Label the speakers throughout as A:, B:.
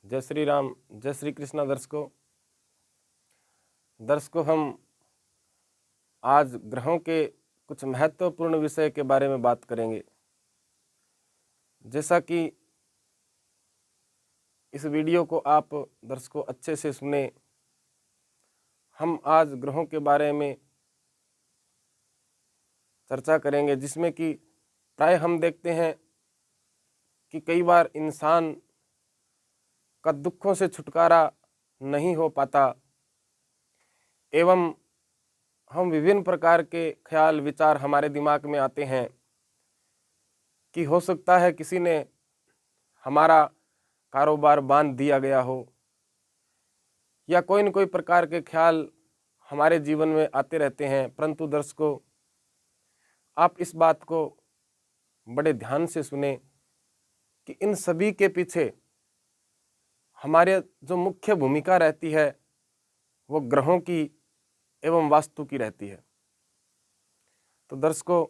A: जय श्री राम, जय श्री कृष्णा। दर्शकों, हम आज ग्रहों के कुछ महत्वपूर्ण विषय के बारे में बात करेंगे। जैसा कि इस वीडियो को आप दर्शकों अच्छे से सुने, हम आज ग्रहों के बारे में चर्चा करेंगे, जिसमें कि प्राय हम देखते हैं कि कई बार इंसान का दुखों से छुटकारा नहीं हो पाता एवं हम विभिन्न प्रकार के ख्याल विचार हमारे दिमाग में आते हैं कि हो सकता है किसी ने हमारा कारोबार बांध दिया गया हो, या कोई न कोई प्रकार के ख्याल हमारे जीवन में आते रहते हैं। परंतु दर्शकों, आप इस बात को बड़े ध्यान से सुने कि इन सभी के पीछे हमारे जो मुख्य भूमिका रहती है वो ग्रहों की एवं वास्तु की रहती है। तो दर्शकों,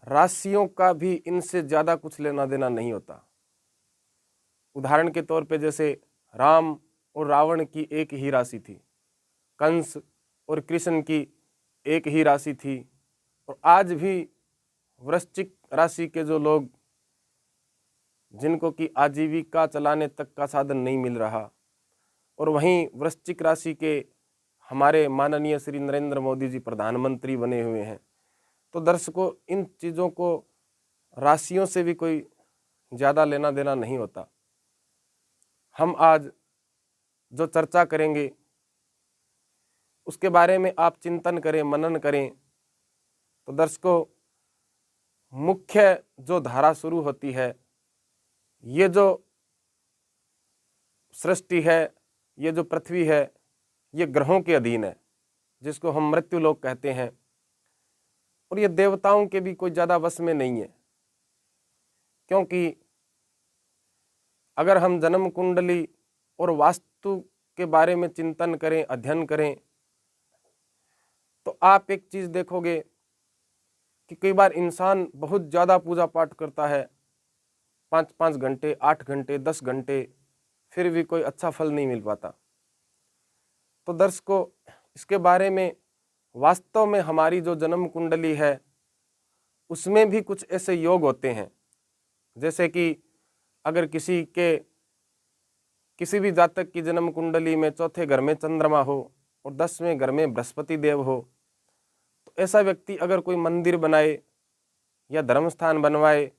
A: राशियों का भी इनसे ज़्यादा कुछ लेना देना नहीं होता। उदाहरण के तौर पे जैसे राम और रावण की एक ही राशि थी, कंस और कृष्ण की एक ही राशि थी, और आज भी वृश्चिक राशि के जो लोग जिनको कि आजीविका चलाने तक का साधन नहीं मिल रहा, और वहीं वृश्चिक राशि के हमारे माननीय श्री नरेंद्र मोदी जी प्रधानमंत्री बने हुए हैं। तो दर्शकों, इन चीज़ों को राशियों से भी कोई ज़्यादा लेना देना नहीं होता। हम आज जो चर्चा करेंगे उसके बारे में आप चिंतन करें, मनन करें। तो दर्शकों, मुख्य जो धारा शुरू होती है, ये जो सृष्टि है, ये जो पृथ्वी है, ये ग्रहों के अधीन है, जिसको हम मृत्यु लोक कहते हैं, और ये देवताओं के भी कोई ज़्यादा वश में नहीं है। क्योंकि अगर हम जन्म कुंडली और वास्तु के बारे में चिंतन करें, अध्ययन करें, तो आप एक चीज़ देखोगे कि कई बार इंसान बहुत ज़्यादा पूजा पाठ करता है, 5-5 घंटे, 8 घंटे, 10 घंटे, फिर भी कोई अच्छा फल नहीं मिल पाता। तो दर्शकों, इसके बारे में वास्तव में हमारी जो जन्म कुंडली है उसमें भी कुछ ऐसे योग होते हैं, जैसे कि अगर किसी भी जातक की जन्म कुंडली में चौथे घर में चंद्रमा हो और 10वें घर में बृहस्पति देव हो, तो ऐसा व्यक्ति अगर कोई मंदिर बनाए या धर्म स्थान बनवाए,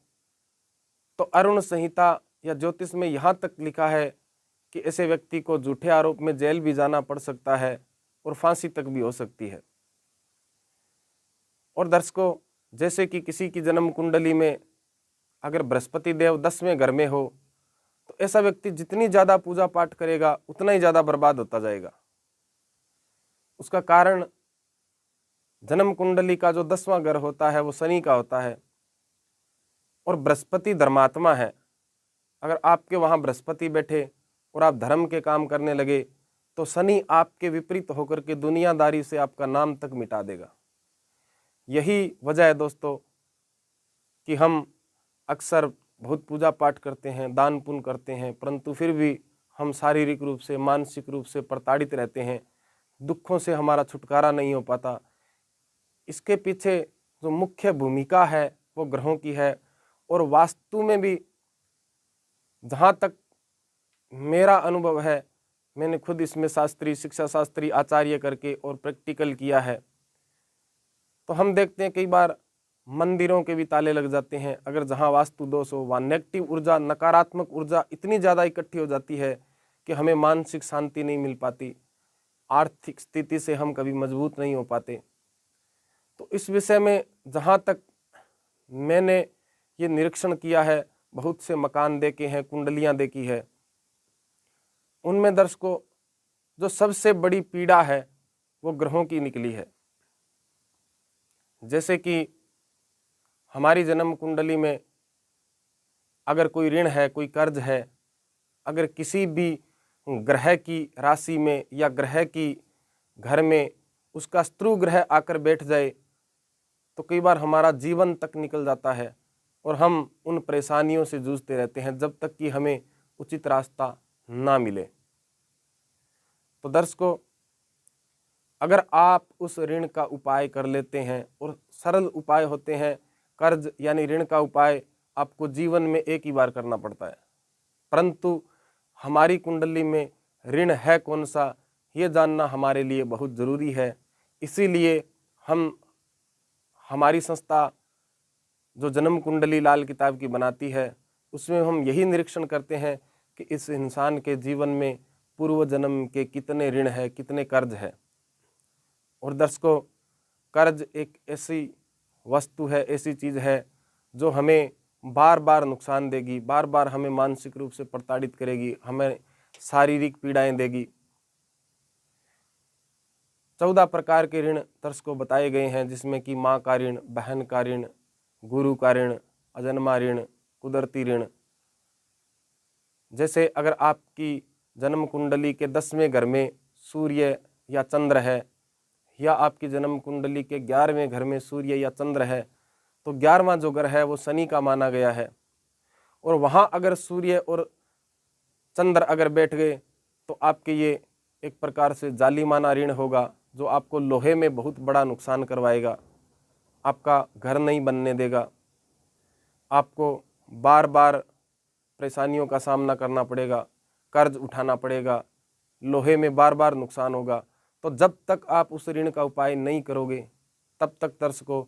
A: तो अरुण संहिता या ज्योतिष में यहाँ तक लिखा है कि ऐसे व्यक्ति को झूठे आरोप में जेल भी जाना पड़ सकता है और फांसी तक भी हो सकती है। और दर्शकों, जैसे कि किसी की जन्म कुंडली में अगर बृहस्पति देव 10वें घर में हो, तो ऐसा व्यक्ति जितनी ज़्यादा पूजा पाठ करेगा उतना ही ज़्यादा बर्बाद होता जाएगा। उसका कारण जन्म कुंडली का जो 10वां घर होता है वो शनि का होता है, और बृहस्पति धर्मात्मा है। अगर आपके वहाँ बृहस्पति बैठे और आप धर्म के काम करने लगे, तो शनि आपके विपरीत होकर के दुनियादारी से आपका नाम तक मिटा देगा। यही वजह है दोस्तों कि हम अक्सर बहुत पूजा पाठ करते हैं, दान पुण्य करते हैं, परंतु फिर भी हम शारीरिक रूप से, मानसिक रूप से प्रताड़ित रहते हैं, दुखों से हमारा छुटकारा नहीं हो पाता। इसके पीछे जो मुख्य भूमिका है वो ग्रहों की है। और वास्तु में भी जहाँ तक मेरा अनुभव है, मैंने खुद इसमें शास्त्री, शिक्षा शास्त्री, आचार्य करके और प्रैक्टिकल किया है, तो हम देखते हैं कई बार मंदिरों के भी ताले लग जाते हैं। अगर जहाँ वास्तु दोष हो, वहाँ नेगेटिव ऊर्जा, नकारात्मक ऊर्जा इतनी ज़्यादा इकट्ठी हो जाती है कि हमें मानसिक शांति नहीं मिल पाती, आर्थिक स्थिति से हम कभी मजबूत नहीं हो पाते। तो इस विषय में जहाँ तक मैंने ये निरीक्षण किया है, बहुत से मकान देखे हैं, कुंडलियाँ देखी है, उनमें दर्शकों जो सबसे बड़ी पीड़ा है वो ग्रहों की निकली है। जैसे कि हमारी जन्म कुंडली में अगर कोई ऋण है, कोई कर्ज है, अगर किसी भी ग्रह की राशि में या ग्रह की घर में उसका शत्रु ग्रह आकर बैठ जाए, तो कई बार हमारा जीवन तक निकल जाता है और हम उन परेशानियों से जूझते रहते हैं जब तक कि हमें उचित रास्ता ना मिले। तो दर्शकों, अगर आप उस ऋण का उपाय कर लेते हैं, और सरल उपाय होते हैं, कर्ज यानी ऋण का उपाय आपको जीवन में एक ही बार करना पड़ता है, परंतु हमारी कुंडली में ऋण है कौन सा, ये जानना हमारे लिए बहुत ज़रूरी है। इसीलिए हमारी संस्था जो जन्म कुंडली लाल किताब की बनाती है, उसमें हम यही निरीक्षण करते हैं कि इस इंसान के जीवन में पूर्व जन्म के कितने ऋण है, कितने कर्ज है। और दर्शकों, कर्ज एक ऐसी वस्तु है, ऐसी चीज़ है जो हमें बार बार नुकसान देगी, बार बार हमें मानसिक रूप से प्रताड़ित करेगी, हमें शारीरिक पीड़ाएं देगी। 14 प्रकार के ऋण दर्शकों बताए गए हैं, जिसमें कि माँ का ऋण, बहन का ऋण, गुरु का ऋण, अजन्मा ऋण, कुदरती ऋण। जैसे अगर आपकी जन्म कुंडली के 10वें घर में सूर्य या चंद्र है, या आपकी जन्म कुंडली के 11वें घर में सूर्य या चंद्र है, तो 11वां जो घर है वो शनि का माना गया है। और वहाँ अगर सूर्य और चंद्र अगर बैठ गए तो आपके ये एक प्रकार से जालिमाना ऋण होगा, जो आपको लोहे में बहुत बड़ा नुकसान करवाएगा, आपका घर नहीं बनने देगा, आपको बार बार परेशानियों का सामना करना पड़ेगा, कर्ज उठाना पड़ेगा, लोहे में बार बार नुकसान होगा। तो जब तक आप उस ऋण का उपाय नहीं करोगे, तब तक दर्शकों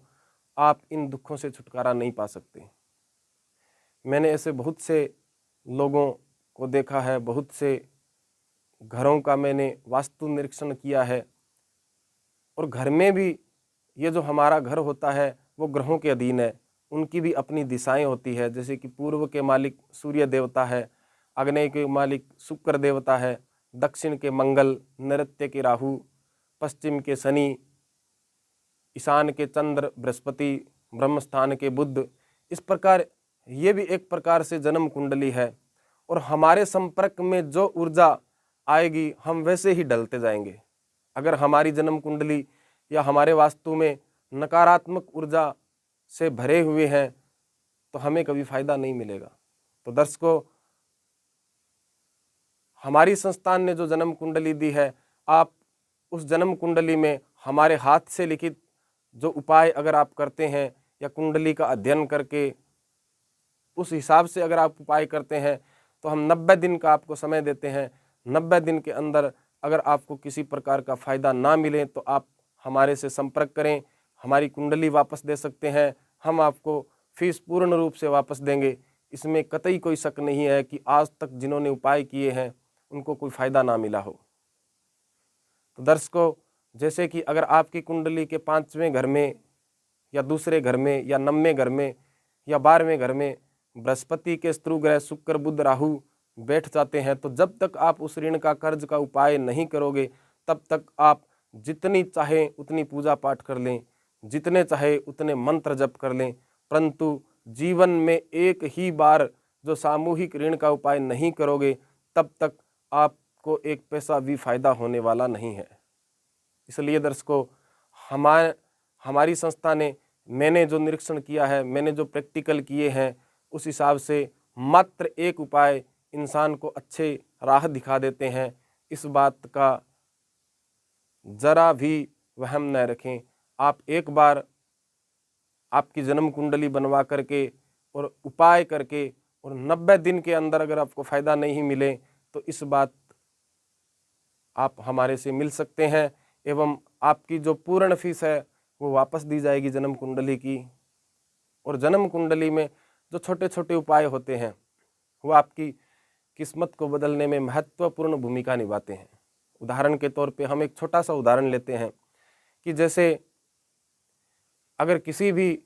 A: आप इन दुखों से छुटकारा नहीं पा सकते। मैंने ऐसे बहुत से लोगों को देखा है, बहुत से घरों का मैंने वास्तु निरीक्षण किया है। और घर में भी ये जो हमारा घर होता है वो ग्रहों के अधीन है, उनकी भी अपनी दिशाएं होती है। जैसे कि पूर्व के मालिक सूर्य देवता है, आग्नेय के मालिक शुक्र देवता है, दक्षिण के मंगल, नैऋत्य के राहु, पश्चिम के शनि, ईशान के चंद्र बृहस्पति, ब्रह्मस्थान के बुध। इस प्रकार ये भी एक प्रकार से जन्म कुंडली है। और हमारे संपर्क में जो ऊर्जा आएगी हम वैसे ही ढलते जाएंगे। अगर हमारी जन्म कुंडली या हमारे वास्तु में नकारात्मक ऊर्जा से भरे हुए हैं तो हमें कभी फायदा नहीं मिलेगा। तो दर्शकों, हमारी संस्थान ने जो जन्म कुंडली दी है, आप उस जन्म कुंडली में हमारे हाथ से लिखित जो उपाय अगर आप करते हैं, या कुंडली का अध्ययन करके उस हिसाब से अगर आप उपाय करते हैं, तो हम 90 दिन का आपको समय देते हैं। 90 दिन के अंदर अगर आपको किसी प्रकार का फ़ायदा ना मिले तो आप हमारे से संपर्क करें, हमारी कुंडली वापस दे सकते हैं, हम आपको फीस पूर्ण रूप से वापस देंगे। इसमें कतई कोई शक नहीं है कि आज तक जिन्होंने उपाय किए हैं उनको कोई फ़ायदा ना मिला हो। तो दर्शकों, जैसे कि अगर आपकी कुंडली के 5वें घर में या दूसरे घर में या 9वें घर में या 12वें घर में बृहस्पति के शत्रु ग्रह शुक्र बुध राहु बैठ जाते हैं, तो जब तक आप उस ऋण का कर्ज का उपाय नहीं करोगे, तब तक आप जितनी चाहे उतनी पूजा पाठ कर लें, जितने चाहे उतने मंत्र जप कर लें, परंतु जीवन में एक ही बार जो सामूहिक ऋण का उपाय नहीं करोगे, तब तक आपको एक पैसा भी फायदा होने वाला नहीं है। इसलिए दर्शकों, हमारी संस्था ने, मैंने जो निरीक्षण किया है, मैंने जो प्रैक्टिकल किए हैं, उस हिसाब से मात्र एक उपाय इंसान को अच्छे राह दिखा देते हैं। इस बात का जरा भी वहम न रखें। आप एक बार आपकी जन्म कुंडली बनवा करके और उपाय करके और 90 दिन के अंदर अगर आपको फ़ायदा नहीं मिले तो इस बात आप हमारे से मिल सकते हैं, एवं आपकी जो पूर्ण फीस है वो वापस दी जाएगी जन्म कुंडली की। और जन्म कुंडली में जो छोटे छोटे उपाय होते हैं वो आपकी किस्मत को बदलने में महत्वपूर्ण भूमिका निभाते हैं। उदाहरण के तौर पे हम एक छोटा सा उदाहरण लेते हैं कि जैसे अगर किसी भी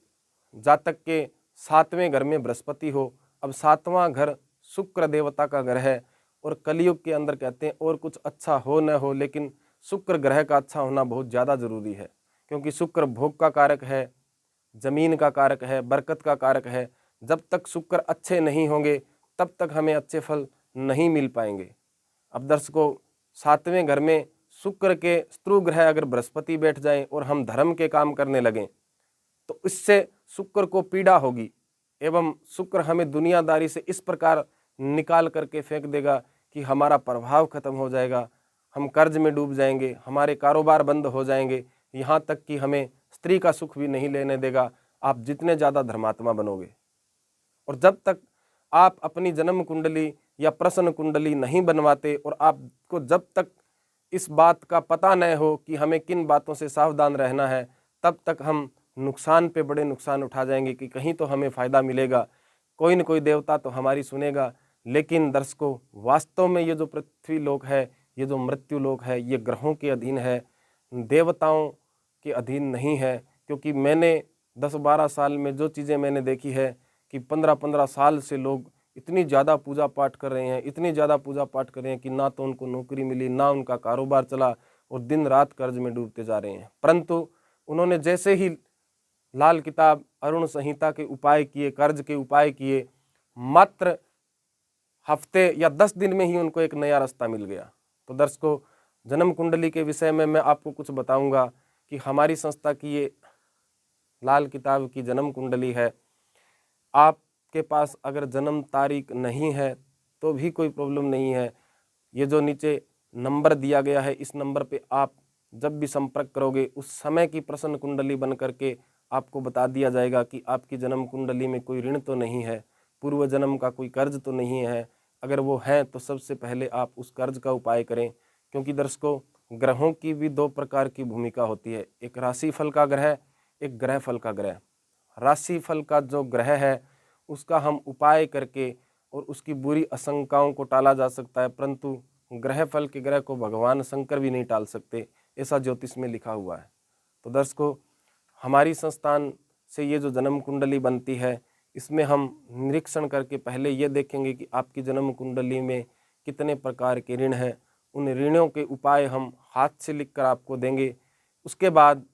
A: जातक के 7वें घर में बृहस्पति हो, अब 7वां घर शुक्र देवता का घर है, और कलयुग के अंदर कहते हैं और कुछ अच्छा हो न हो, लेकिन शुक्र ग्रह का अच्छा होना बहुत ज़्यादा ज़रूरी है, क्योंकि शुक्र भोग का कारक है, जमीन का कारक है, बरकत का कारक है। जब तक शुक्र अच्छे नहीं होंगे तब तक हमें अच्छे फल नहीं मिल पाएंगे। अब दर्शकों, 7वें घर में शुक्र के शत्रु ग्रह अगर बृहस्पति बैठ जाएं और हम धर्म के काम करने लगें तो इससे शुक्र को पीड़ा होगी, एवं शुक्र हमें दुनियादारी से इस प्रकार निकाल करके फेंक देगा कि हमारा प्रभाव खत्म हो जाएगा, हम कर्ज में डूब जाएंगे, हमारे कारोबार बंद हो जाएंगे, यहाँ तक कि हमें स्त्री का सुख भी नहीं लेने देगा। आप जितने ज़्यादा धर्मात्मा बनोगे, और जब तक आप अपनी जन्म कुंडली या प्रश्न कुंडली नहीं बनवाते और आपको जब तक इस बात का पता न हो कि हमें किन बातों से सावधान रहना है, तब तक हम नुकसान पे बड़े नुकसान उठा जाएंगे कि कहीं तो हमें फ़ायदा मिलेगा, कोई न कोई देवता तो हमारी सुनेगा। लेकिन दर्शकों, वास्तव में ये जो पृथ्वी लोक है, ये जो मृत्यु लोक है, ये ग्रहों के अधीन है, देवताओं के अधीन नहीं है। क्योंकि मैंने 10-12 साल में जो चीज़ें मैंने देखी है कि 15-15 साल से लोग इतनी ज़्यादा पूजा पाठ कर रहे हैं, इतनी ज़्यादा पूजा पाठ कर रहे हैं कि ना तो उनको नौकरी मिली, ना उनका कारोबार चला, और दिन रात कर्ज में डूबते जा रहे हैं। परंतु उन्होंने जैसे ही लाल किताब अरुण संहिता के उपाय किए, कर्ज के उपाय किए, मात्र हफ्ते या 10 दिन में ही उनको एक नया रास्ता मिल गया। तो दर्शकों, जन्म कुंडली के विषय में मैं आपको कुछ बताऊंगा कि हमारी संस्था की ये लाल किताब की जन्म कुंडली है। आपके पास अगर जन्म तारीख नहीं है तो भी कोई प्रॉब्लम नहीं है। ये जो नीचे नंबर दिया गया है, इस नंबर पे आप जब भी संपर्क करोगे, उस समय की प्रश्न कुंडली बन करके आपको बता दिया जाएगा कि आपकी जन्म कुंडली में कोई ऋण तो नहीं है, पूर्व जन्म का कोई कर्ज तो नहीं है। अगर वो है तो सबसे पहले आप उस कर्ज का उपाय करें। क्योंकि दर्शकों, ग्रहों की भी 2 प्रकार की भूमिका होती है, एक राशि फल का ग्रह, एक ग्रह फल का ग्रह। राशि फल का जो ग्रह है उसका हम उपाय करके और उसकी बुरी आशंकाओं को टाला जा सकता है, परंतु ग्रह फल के ग्रह को भगवान शंकर भी नहीं टाल सकते, ऐसा ज्योतिष में लिखा हुआ है। तो दर्शकों, हमारी संस्थान से ये जो जन्म कुंडली बनती है, इसमें हम निरीक्षण करके पहले ये देखेंगे कि आपकी जन्म कुंडली में कितने प्रकार के ऋण हैं। उन ऋणों के उपाय हम हाथ से लिखकर आपको देंगे। उसके बाद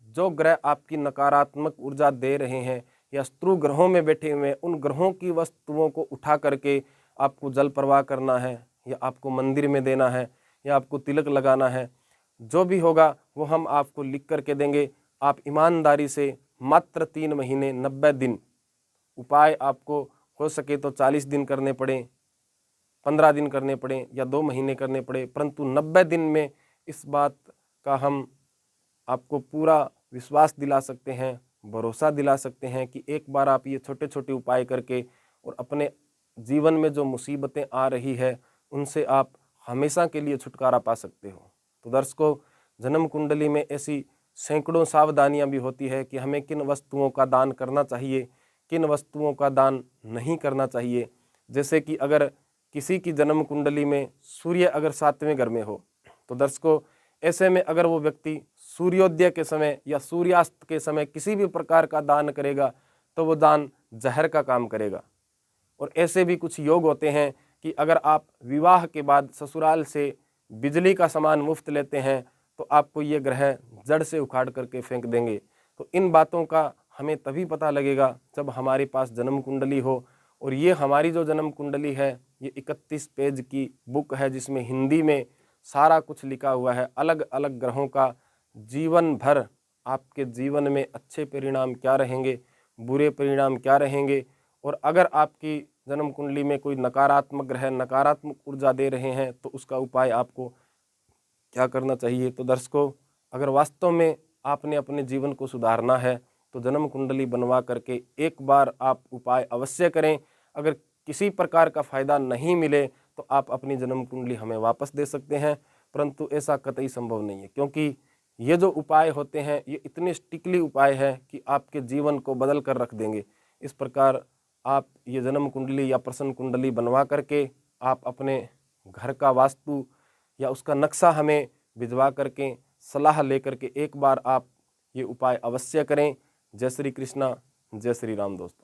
A: जो ग्रह आपकी नकारात्मक ऊर्जा दे रहे हैं या शत्रु ग्रहों में बैठे हुए हैं, उन ग्रहों की वस्तुओं को उठा करके आपको जल प्रवाह करना है, या आपको मंदिर में देना है, या आपको तिलक लगाना है। जो भी होगा वो हम आपको लिख करके देंगे। आप ईमानदारी से मात्र 3 महीने 90 दिन, उपाय आपको हो सके तो 40 दिन करने पड़े, 15 दिन करने पड़े, या 2 महीने करने पड़े, परंतु 90 दिन में इस बात का हम आपको पूरा विश्वास दिला सकते हैं, भरोसा दिला सकते हैं कि एक बार आप ये छोटे छोटे उपाय करके और अपने जीवन में जो मुसीबतें आ रही है उनसे आप हमेशा के लिए छुटकारा पा सकते हो। तो दर्शकों, जन्म कुंडली में ऐसी सैकड़ों सावधानियां भी होती है कि हमें किन वस्तुओं का दान करना चाहिए, किन वस्तुओं का दान नहीं करना चाहिए। जैसे कि अगर किसी की जन्म कुंडली में सूर्य अगर 7वें घर में हो, तो दर्शकों, ऐसे में अगर वो व्यक्ति सूर्योदय के समय या सूर्यास्त के समय किसी भी प्रकार का दान करेगा तो वो दान जहर का काम करेगा। और ऐसे भी कुछ योग होते हैं कि अगर आप विवाह के बाद ससुराल से बिजली का सामान मुफ्त लेते हैं तो आपको ये ग्रह जड़ से उखाड़ करके फेंक देंगे। तो इन बातों का हमें तभी पता लगेगा जब हमारे पास जन्म कुंडली हो। और ये हमारी जो जन्म कुंडली है, ये 31 पेज की बुक है जिसमें हिंदी में सारा कुछ लिखा हुआ है, अलग अलग ग्रहों का जीवन भर आपके जीवन में अच्छे परिणाम क्या रहेंगे, बुरे परिणाम क्या रहेंगे। और अगर आपकी जन्म कुंडली में कोई नकारात्मक ग्रह नकारात्मक ऊर्जा दे रहे हैं तो उसका उपाय आपको क्या करना चाहिए। तो दर्शकों, अगर वास्तव में आपने अपने जीवन को सुधारना है तो जन्म कुंडली बनवा करके एक बार आप उपाय अवश्य करें। अगर किसी प्रकार का फ़ायदा नहीं मिले तो आप अपनी जन्म कुंडली हमें वापस दे सकते हैं, परंतु ऐसा कतई संभव नहीं है, क्योंकि ये जो उपाय होते हैं ये इतने स्टिकली उपाय है कि आपके जीवन को बदल कर रख देंगे। इस प्रकार आप ये जन्म कुंडली या प्रश्न कुंडली बनवा करके आप अपने घर का वास्तु या उसका नक्शा हमें भिजवा करके सलाह लेकर के एक बार आप ये उपाय अवश्य करें। जय श्री कृष्णा, जय श्री राम दोस्तों।